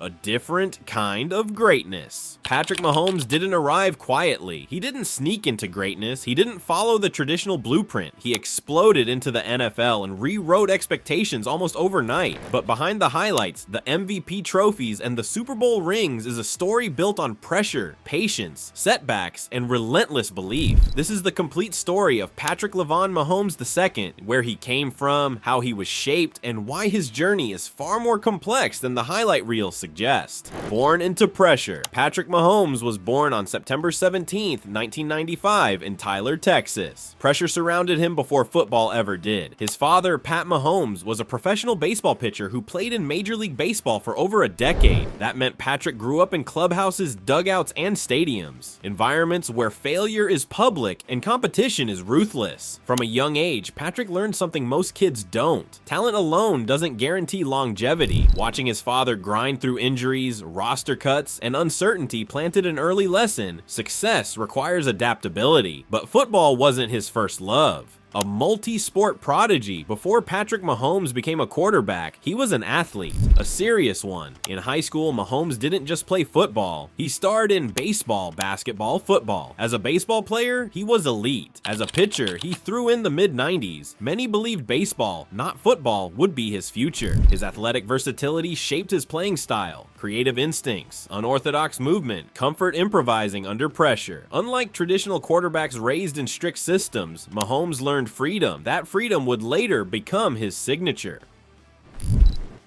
A different kind of greatness. Patrick Mahomes didn't arrive quietly. He didn't sneak into greatness. He didn't follow the traditional blueprint. He exploded into the NFL and rewrote expectations almost overnight. But behind the highlights, the MVP trophies, and the Super Bowl rings is a story built on pressure, patience, setbacks, and relentless belief. This is the complete story of Patrick 𝗏𝗏 Mahomes II, where he came from, how he was shaped, and why his journey is far more complex than the highlight reel suggest. Born into pressure, Patrick Mahomes was born on September 17, 1995 in Tyler, Texas. Pressure surrounded him before football ever did. His father, Pat Mahomes, was a professional baseball pitcher who played in Major League Baseball for over a decade. That meant Patrick grew up in clubhouses, dugouts, and stadiums, environments where failure is public and competition is ruthless. From a young age, Patrick learned something most kids don't. Talent alone doesn't guarantee longevity. Watching his father grind through injuries, roster cuts, and uncertainty planted an early lesson: success requires adaptability. But football wasn't his first love. A multi-sport prodigy, before Patrick Mahomes became a quarterback, he was an athlete, a serious one. In high school, Mahomes didn't just play football. He starred in baseball, basketball, football. As a baseball player, he was elite. As a pitcher, he threw in the mid-90s. Many believed baseball, not football, would be his future. His athletic versatility shaped his playing style. Creative instincts, unorthodox movement, comfort improvising under pressure. Unlike traditional quarterbacks raised in strict systems, Mahomes learned freedom. That freedom would later become his signature.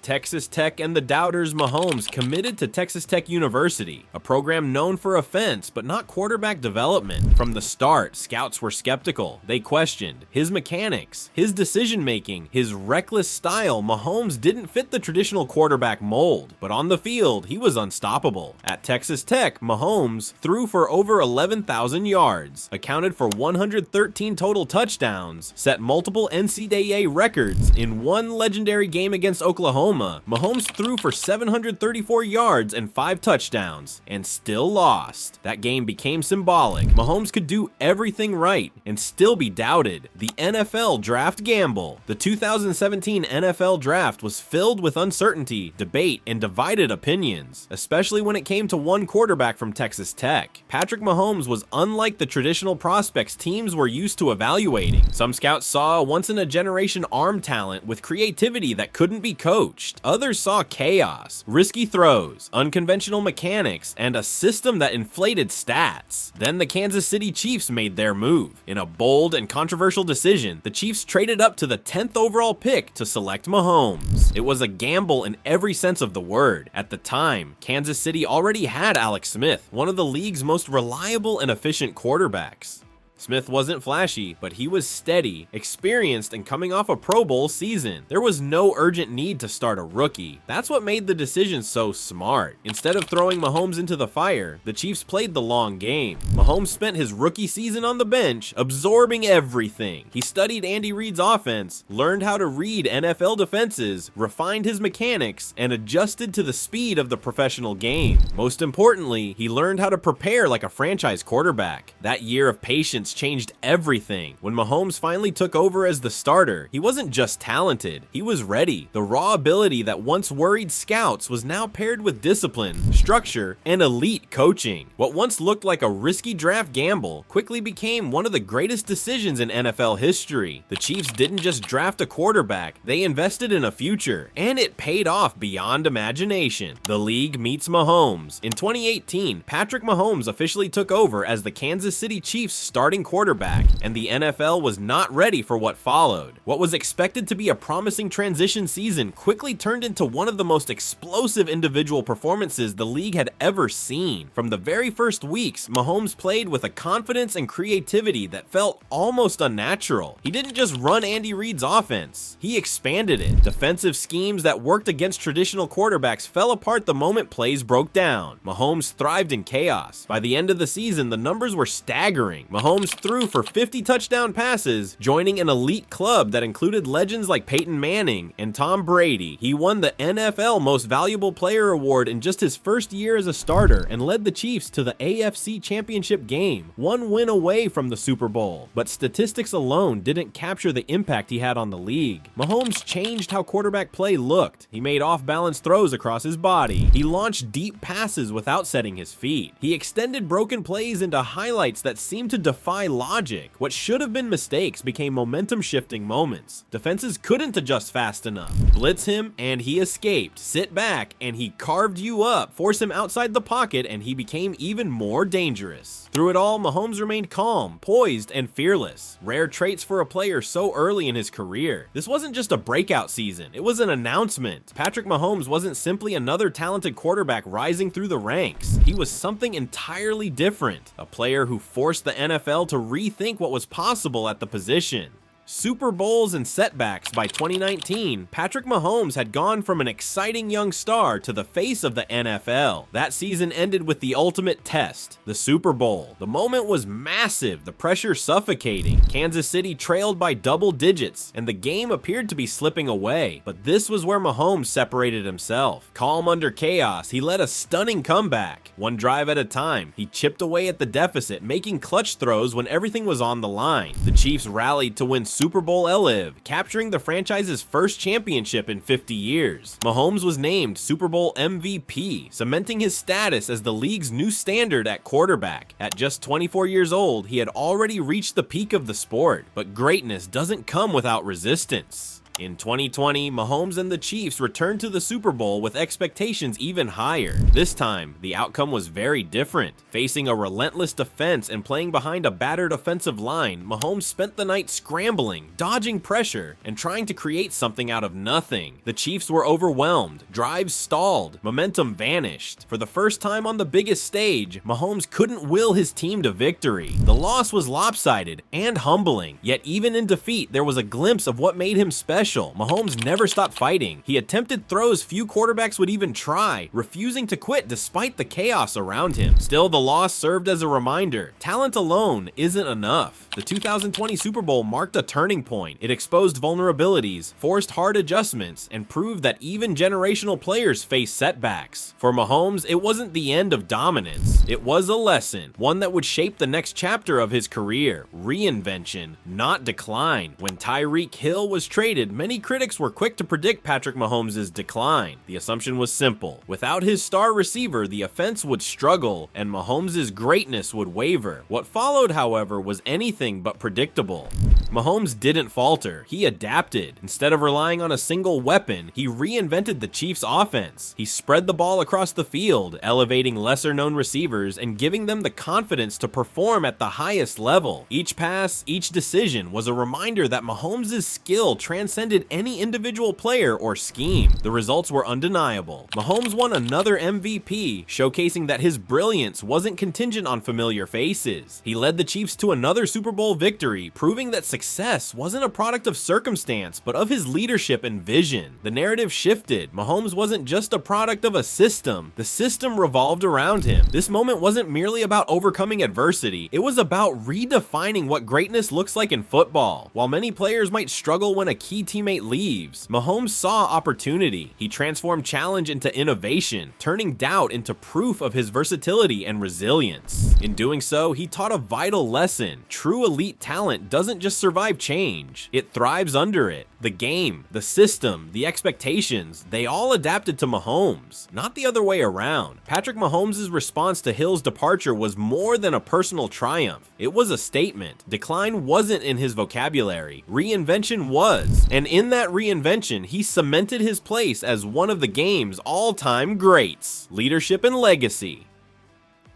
Texas Tech and the doubters Mahomes committed to Texas Tech University, a program known for offense but not quarterback development. From the start, scouts were skeptical. They questioned his mechanics, his decision-making, his reckless style. Mahomes didn't fit the traditional quarterback mold, but on the field, he was unstoppable. At Texas Tech, Mahomes threw for over 11,000 yards, accounted for 113 total touchdowns, set multiple NCAA records. In one legendary game against Oklahoma, Mahomes threw for 734 yards and 5 touchdowns, and still lost. That game became symbolic. Mahomes could do everything right and still be doubted. The NFL draft gamble. The 2017 NFL draft was filled with uncertainty, debate, and divided opinions, especially when it came to one quarterback from Texas Tech. Patrick Mahomes was unlike the traditional prospects teams were used to evaluating. Some scouts saw a once-in-a-generation arm talent with creativity that couldn't be coached. Others saw chaos, risky throws, unconventional mechanics, and a system that inflated stats. Then the Kansas City Chiefs made their move. In a bold and controversial decision, the Chiefs traded up to the 10th overall pick to select Mahomes. It was a gamble in every sense of the word. At the time, Kansas City already had Alex Smith, one of the league's most reliable and efficient quarterbacks. Smith wasn't flashy, but he was steady, experienced, and coming off a Pro Bowl season. There was no urgent need to start a rookie. That's what made the decision so smart. Instead of throwing Mahomes into the fire, the Chiefs played the long game. Mahomes spent his rookie season on the bench, absorbing everything. He studied Andy Reid's offense, learned how to read NFL defenses, refined his mechanics, and adjusted to the speed of the professional game. Most importantly, he learned how to prepare like a franchise quarterback. That year of patience changed everything. When Mahomes finally took over as the starter, he wasn't just talented, he was ready. The raw ability that once worried scouts was now paired with discipline, structure, and elite coaching. What once looked like a risky draft gamble quickly became one of the greatest decisions in NFL history. The Chiefs didn't just draft a quarterback, they invested in a future, and it paid off beyond imagination. The league meets Mahomes. In 2018, Patrick Mahomes officially took over as the Kansas City Chiefs starting quarterback, and the NFL was not ready for what followed. What was expected to be a promising transition season quickly turned into one of the most explosive individual performances the league had ever seen. From the very first weeks, Mahomes played with a confidence and creativity that felt almost unnatural. He didn't just run Andy Reid's offense, he expanded it. Defensive schemes that worked against traditional quarterbacks fell apart the moment plays broke down. Mahomes thrived in chaos. By the end of the season, the numbers were staggering. Mahomes Mahomes threw for 50 touchdown passes, joining an elite club that included legends like Peyton Manning and Tom Brady. He won the NFL Most Valuable Player award in just his first year as a starter and led the Chiefs to the AFC Championship game, one win away from the Super Bowl. But statistics alone didn't capture the impact he had on the league. Mahomes changed how quarterback play looked. He made off-balance throws across his body. He launched deep passes without setting his feet. He extended broken plays into highlights that seemed to defy logic. What should have been mistakes became momentum-shifting moments. Defenses couldn't adjust fast enough. Blitz him, and he escaped. Sit back, and he carved you up. Force him outside the pocket, and he became even more dangerous. Through it all, Mahomes remained calm, poised, and fearless. Rare traits for a player so early in his career. This wasn't just a breakout season, it was an announcement. Patrick Mahomes wasn't simply another talented quarterback rising through the ranks. He was something entirely different. A player who forced the NFL to rethink what was possible at the position. Super Bowls and setbacks. By 2019, Patrick Mahomes had gone from an exciting young star to the face of the NFL. That season ended with the ultimate test, the Super Bowl. The moment was massive, the pressure suffocating. Kansas City trailed by double digits, and the game appeared to be slipping away. But this was where Mahomes separated himself. Calm under chaos, he led a stunning comeback. One drive at a time, he chipped away at the deficit, making clutch throws when everything was on the line. The Chiefs rallied to win Super Bowl 𝗷𝗶𝗵𝗵, capturing the franchise's first championship in 50 years. Mahomes was named Super Bowl MVP, cementing his status as the league's new standard at quarterback. At just 24 years old, he had already reached the peak of the sport, but greatness doesn't come without resistance. In 2020, Mahomes and the Chiefs returned to the Super Bowl with expectations even higher. This time, the outcome was very different. Facing a relentless defense and playing behind a battered offensive line, Mahomes spent the night scrambling, dodging pressure, and trying to create something out of nothing. The Chiefs were overwhelmed, drives stalled, momentum vanished. For the first time on the biggest stage, Mahomes couldn't will his team to victory. The loss was lopsided and humbling, yet even in defeat, there was a glimpse of what made him special. Mahomes never stopped fighting. He attempted throws few quarterbacks would even try, refusing to quit despite the chaos around him. Still, the loss served as a reminder. Talent alone isn't enough. The 2020 Super Bowl marked a turning point. It exposed vulnerabilities, forced hard adjustments, and proved that even generational players face setbacks. For Mahomes, it wasn't the end of dominance. It was a lesson, one that would shape the next chapter of his career. Reinvention, not decline. When Tyreek Hill was traded, many critics were quick to predict Patrick Mahomes' decline. The assumption was simple. Without his star receiver, the offense would struggle, and Mahomes' greatness would waver. What followed, however, was anything but predictable. Mahomes didn't falter. He adapted. Instead of relying on a single weapon, he reinvented the Chiefs' offense. He spread the ball across the field, elevating lesser-known receivers and giving them the confidence to perform at the highest level. Each pass, each decision was a reminder that Mahomes' skill transcended any individual player or scheme. The results were undeniable. Mahomes won another MVP, showcasing that his brilliance wasn't contingent on familiar faces. He led the Chiefs to another Super Bowl victory, proving that success wasn't a product of circumstance, but of his leadership and vision. The narrative shifted. Mahomes wasn't just a product of a system. The system revolved around him. This moment wasn't merely about overcoming adversity. It was about redefining what greatness looks like in football. While many players might struggle when a key teammate leaves, Mahomes saw opportunity. He transformed challenge into innovation, turning doubt into proof of his versatility and resilience. In doing so, he taught a vital lesson. True elite talent doesn't just survive change, it thrives under it. The game, the system, the expectations, they all adapted to Mahomes, not the other way around. Patrick Mahomes' response to Hill's departure was more than a personal triumph. It was a statement. Decline wasn't in his vocabulary. Reinvention was. And in that reinvention, he cemented his place as one of the game's all-time greats. Leadership and legacy.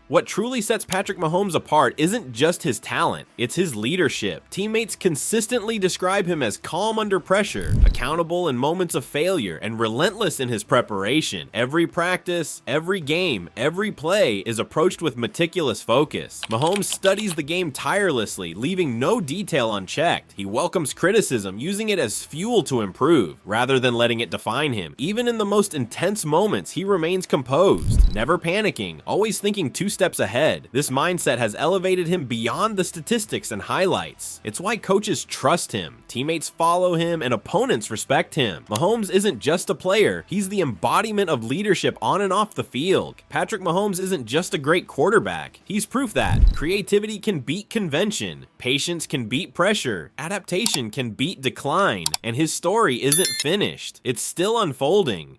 What truly sets Patrick Mahomes apart isn't just his talent, it's his leadership. Teammates consistently describe him as calm under pressure, accountable in moments of failure, and relentless in his preparation. Every practice, every game, every play is approached with meticulous focus. Mahomes studies the game tirelessly, leaving no detail unchecked. He welcomes criticism, using it as fuel to improve, rather than letting it define him. Even in the most intense moments, he remains composed, never panicking, always thinking 2 steps ahead. This mindset has elevated him beyond the statistics and highlights. It's why coaches trust him, teammates follow him, and opponents respect him. Mahomes isn't just a player, he's the embodiment of leadership on and off the field. Patrick Mahomes isn't just a great quarterback, he's proof that creativity can beat convention, patience can beat pressure, adaptation can beat decline, and his story isn't finished. It's still unfolding.